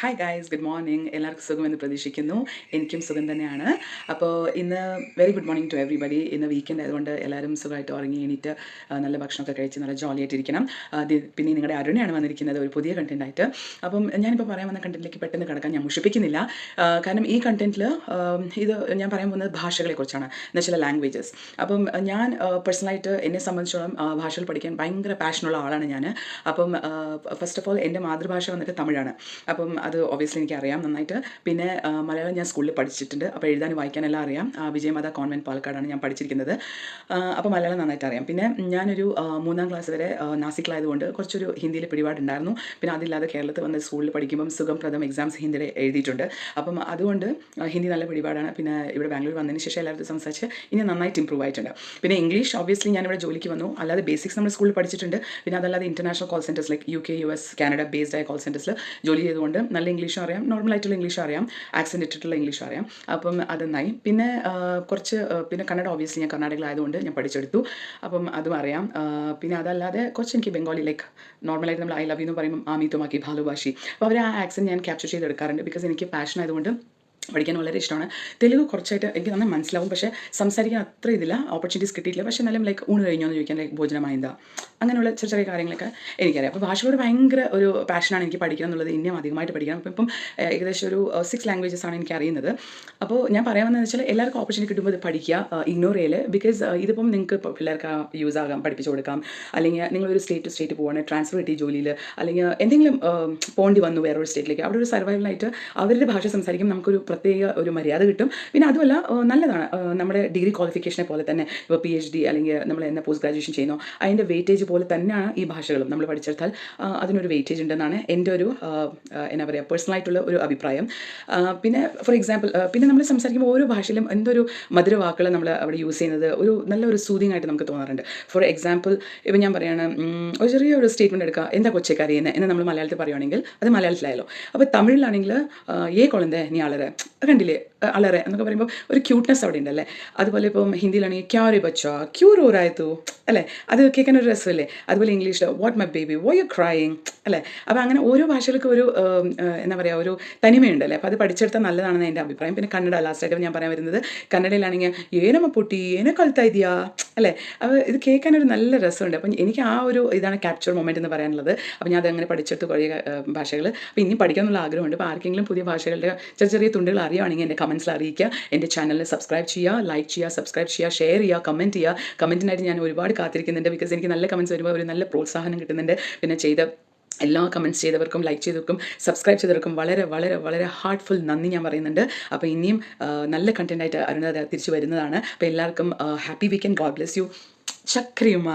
Hi guys, good morning. എല്ലാവർക്കും സുഖമെന്ന് പ്രതീക്ഷിക്കുന്നു. എനിക്കും സുഖം തന്നെയാണ്. അപ്പോൾ ഇന്ന് very good morning to everybody. ഇന്ന് വീക്കെൻഡ് ആയതുകൊണ്ട് എല്ലാവരും സുഖമായിട്ട് ഉറങ്ങി എണീറ്റ് നല്ല ഭക്ഷണമൊക്കെ കഴിച്ച് നല്ല ജോളിയായിട്ടിരിക്കണം. പിന്നെ നിങ്ങളുടെ അരുണയാണ് വന്നിരിക്കുന്നത് ഒരു പുതിയ കണ്ടൻറ്റായിട്ട്. അപ്പം ഞാനിപ്പോൾ പറയാൻ വന്ന കണ്ടൻറ്റിലേക്ക് പെട്ടെന്ന് കിടക്കാൻ ഞാൻ മുഷിപ്പിക്കുന്നില്ല. കാരണം ഈ കണ്ടൻറ്റിൽ ഇത് ഞാൻ പറയാൻ പോകുന്നത് ഭാഷകളെക്കുറിച്ചാണ്, എന്നുവെച്ചാൽ ലാംഗ്വേജസ്. അപ്പം ഞാൻ പേഴ്സണലായിട്ട് എന്നെ സംബന്ധിച്ചോളം ഭാഷകൾ പഠിക്കാൻ ഭയങ്കര പാഷനുള്ള ആളാണ് ഞാൻ. അപ്പം ഫസ്റ്റ് ഓഫ് ഓൾ എൻ്റെ മാതൃഭാഷ വന്നിട്ട് തമിഴാണ്. അപ്പം അത് ഒബ്വിയസ്ലി എനിക്കറിയാം നന്നായിട്ട്. പിന്നെ മലയാളം ഞാൻ സ്കൂളിൽ പഠിച്ചിട്ടുണ്ട്. അപ്പോൾ എഴുതാനും വായിക്കാനെല്ലാം അറിയാം. വിജയമാതാ കോൺവെൻറ്റ് പാലക്കാടാണ് ഞാൻ പഠിച്ചിരിക്കുന്നത്. അപ്പോൾ മലയാളം നന്നായിട്ട് അറിയാം. പിന്നെ ഞാനൊരു 3ാം ക്ലാസ് വരെ നാസിക്കിലായതുകൊണ്ട് കുറച്ചൊരു ഹിന്ദിയിൽ പിടിപാടുണ്ടായിരുന്നു. പിന്നെ അതില്ലാതെ കേരളത്തിൽ വന്ന് സ്കൂളിൽ പഠിക്കുമ്പം സുഖം പ്രഥം എക്സാംസ് ഹിന്ദിയിൽ എഴുതിയിട്ടുണ്ട്. അപ്പം അതുകൊണ്ട് ഹിന്ദി നല്ല പിടിപാടാണ്. പിന്നെ ഇവിടെ ബാംഗ്ലൂർ വന്നതിന് ശേഷം എല്ലാവരും സംസാരിച്ച് ഇനി നന്നായിട്ട് ഇമ്പ്രൂവ് ആയിട്ടുണ്ട്. പിന്നെ ഇംഗ്ലീഷ് ഒബ്വിയസ്ലി ഞാനിവിടെ ജോലിക്ക് വന്നു. അല്ലാതെ ബേസിക്സ് നമ്മൾ സ്കൂളിൽ പഠിച്ചിട്ടുണ്ട്. പിന്നെ അതല്ലാതെ international call centres like UK US Canada based ആയ കോൾ സെൻറ്റേഴ്സിൽ ജോലി ചെയ്തുകൊണ്ട് നല്ല ഇംഗ്ലീഷും അറിയാം, നോർമലായിട്ടുള്ള ഇംഗ്ലീഷും അറിയാം, ആക്സെൻ്റ് ഇട്ടിട്ടുള്ള ഇംഗ്ലീഷും അറിയാം. അപ്പം അതൊന്നായി. പിന്നെ പിന്നെ കന്നഡ ഒബ്വിയസ്ലി ഞാൻ കർണാടകയിലായതുകൊണ്ട് ഞാൻ പഠിച്ചെടുത്തു. അപ്പം അതും അറിയാം. പിന്നെ അതല്ലാതെ കുറച്ച് എനിക്ക് ബംഗാളി ലൈക്ക് നോർമലായിട്ട് നമ്മൾ ഐ ലവ് യു എന്ന് പറയുമ്പോൾ ആമി തുമാക്കി ഭാലുഭാഷി, അപ്പോൾ അവർ ആ ആക്സെൻറ്റ് ഞാൻ ക്യാപ്ചർ ചെയ്തെടുക്കാറുണ്ട്. ബിക്കോസ് എനിക്ക് പാഷൻ ആയതുകൊണ്ട് പഠിക്കാൻ വളരെ ഇഷ്ടമാണ്. തെലുങ്ക് കുറച്ചായിട്ട് എനിക്ക് നന്നായി മനസ്സിലാവും, പക്ഷേ സംസാരിക്കാൻ അത്ര ഇതില്ല, ഓപ്പർച്യൂണിറ്റീസ് കിട്ടിയിട്ടില്ല. പക്ഷേ എന്നാലും ലൈക്ക് ഊണ് കഴിഞ്ഞോ എന്ന് ചോദിക്കാൻ ലൈക്ക് ഭോജനമായി എന്താ അങ്ങനെയുള്ള ചെറിയ ചെറിയ കാര്യങ്ങളൊക്കെ എനിക്കറിയാം. അപ്പോൾ ഭാഷയോട് ഭയങ്കര ഒരു പാഷനാണ് എനിക്ക് പഠിക്കണം എന്നുള്ളത്. ഇനിയും അധികമായിട്ട് പഠിക്കണം. ഇപ്പം ഏകദേശം ഒരു 6 ലാംഗ്വേജസ് ആണ് എനിക്ക് അറിയുന്നത്. അപ്പോൾ ഞാൻ പറയാൻ വന്നതെന്ന് വെച്ചാൽ എല്ലാവർക്കും ഓപ്പർച്യൂണിറ്റി കിട്ടുമ്പോൾ ഇത് പഠിക്കുക, ഇഗ്നോർ ചെയ്യല്. ബിക്കോസ് ഇതിപ്പം നിങ്ങൾക്ക് ഇപ്പോൾ പിള്ളേർക്ക് യൂസ് ആകാം, പഠിപ്പിച്ച് കൊടുക്കാം. അല്ലെങ്കിൽ നിങ്ങളൊരു സ്റ്റേറ്റ് ടു സ്റ്റേറ്റ് പോവാണ്, ട്രാൻസ്ഫർ കിട്ടി ജോലിയിൽ, അല്ലെങ്കിൽ എന്തെങ്കിലും പോണ്ടി വന്നു വേറൊരു സ്റ്റേറ്റിലേക്ക്, അവിടെ ഒരു സർവൈവലായിട്ട് അവരുടെ ഭാഷ സംസാരിക്കും, നമുക്കൊരു പ്രത്യേക ഒരു മര്യാദ കിട്ടും. പിന്നെ അതുമല്ല നല്ലതാണ്. നമ്മുടെ ഡിഗ്രി ക്വാളിഫിക്കേഷനെ പോലെ തന്നെ ഇപ്പോൾ PhD അല്ലെങ്കിൽ നമ്മൾ എന്നെ പോസ്റ്റ് ഗ്രാജുവേഷൻ ചെയ്യുന്നോ അതിൻ്റെ വെയിറ്റേജ് പോലെ തന്നെയാണ് ഈ ഭാഷകളും. നമ്മൾ പഠിച്ചെടുത്താൽ അതിനൊരു വെയിറ്റേജ് ഉണ്ടെന്നാണ് എൻ്റെ ഒരു എന്നാ പറയുക പേഴ്സണലായിട്ടുള്ള ഒരു അഭിപ്രായം. പിന്നെ ഫോർ എക്സാമ്പിൾ പിന്നെ നമ്മൾ സംസാരിക്കുമ്പോൾ ഓരോ ഭാഷയിലും എന്തൊരു മധുരവാക്കുകൾ നമ്മൾ അവിടെ യൂസ് ചെയ്യുന്നത് ഒരു നല്ലൊരു സൂതിങ് ആയിട്ട് നമുക്ക് തോന്നാറുണ്ട്. ഫോർ എക്സാമ്പിൾ ഇപ്പം ഞാൻ പറയുകയാണ്, ഒരു ചെറിയൊരു സ്റ്റേറ്റ്മെൻറ്റ് എടുക്കുക, എന്താ കൊച്ചേക്കറിയുന്നത് എന്ന് നമ്മൾ മലയാളത്തിൽ പറയുവാണെങ്കിൽ അത് മലയാളത്തിലായല്ലോ. അപ്പോൾ തമിഴിലാണെങ്കിൽ കൊളന്തേ നീ അളരെ കണ്ടില്ലേ, അളറെ എന്നൊക്കെ പറയുമ്പോൾ ഒരു ക്യൂട്ട്നെസ് അവിടെ ഉണ്ടല്ലേ. അതുപോലെ ഇപ്പം ഹിന്ദിയിലാണെങ്കിൽ ക്യാരെ ബച്ചോ ക്യൂറോറായതു അല്ലേ, അത് കേൾക്കാൻ ഒരു രസമല്ലേ. അതുപോലെ ഇംഗ്ലീഷിൽ what my baby why you crying അല്ലേ. അപ്പോൾ അങ്ങനെ ഓരോ ഭാഷകൾക്കും ഒരു എന്താ പറയുക ഒരു തനിമയുണ്ടല്ലേ. അപ്പോൾ അത് പഠിച്ചെടുത്താൽ നല്ലതാണെന്ന് എൻ്റെ അഭിപ്രായം. പിന്നെ കന്നഡ ലാസ്റ്റായിട്ട് ഞാൻ പറയാൻ വരുന്നത്, കന്നഡയിലാണെങ്കിൽ ഏനമ്മ പൊട്ടി ഏനെ കൽത്തായിതിയാ അല്ലേ. അപ്പോൾ ഇത് കേൾക്കാനൊരു നല്ല രസമുണ്ട്. അപ്പം എനിക്ക് ആ ഒരു ഇതാണ് ക്യാപ്ചർ മൊമെൻ്റ് എന്ന് പറയാനുള്ളത്. അപ്പോൾ ഞാൻ അതങ്ങനെ പഠിച്ചെടുത്ത് കുറേ ഭാഷകൾ. അപ്പോൾ ഇനി പഠിക്കാനുള്ള ആഗ്രഹമുണ്ട്. അപ്പോൾ ആർക്കെങ്കിലും പുതിയ ഭാഷകളുടെ ചെറിയ ചെറിയ തുണ്ടുകൾ അറിയുവാണെങ്കിൽ എൻ്റെ കമൻസിൽ അറിയിക്കുക. എൻ്റെ ചാനലിൽ സബ്സ്ക്രൈബ് ചെയ്യുക, ലൈക്ക് ചെയ്യുക, സബ്സ്ക്രൈബ് ചെയ്യുക, ഷെയർ ചെയ്യുക, കമൻറ്റ് ചെയ്യുക. കമൻറ്റിനായിട്ട് ഞാൻ ഒരുപാട് കാത്തിരിക്കുന്നുണ്ട്. ബിക്കോസ് എനിക്ക് നല്ല കമൻറ്റ്സ് വരുമ്പോൾ ഒരു നല്ല പ്രോത്സാഹനം കിട്ടുന്നുണ്ട്. പിന്നെ എല്ലാ കമൻറ്റ്സ് ചെയ്തവർക്കും ലൈക്ക് ചെയ്തവർക്കും സബ്സ്ക്രൈബ് ചെയ്തവർക്കും വളരെ വളരെ വളരെ ഹാർട്ട്ഫുൾ നന്ദി ഞാൻ പറയുന്നുണ്ട്. അപ്പോൾ ഇനിയും നല്ല കണ്ടൻറ്റായിട്ട് അരുണ തിരിച്ചു വരുന്നതാണ്. അപ്പോൾ എല്ലാവർക്കും happy weekend. God bless you. ചക്രിയുമ.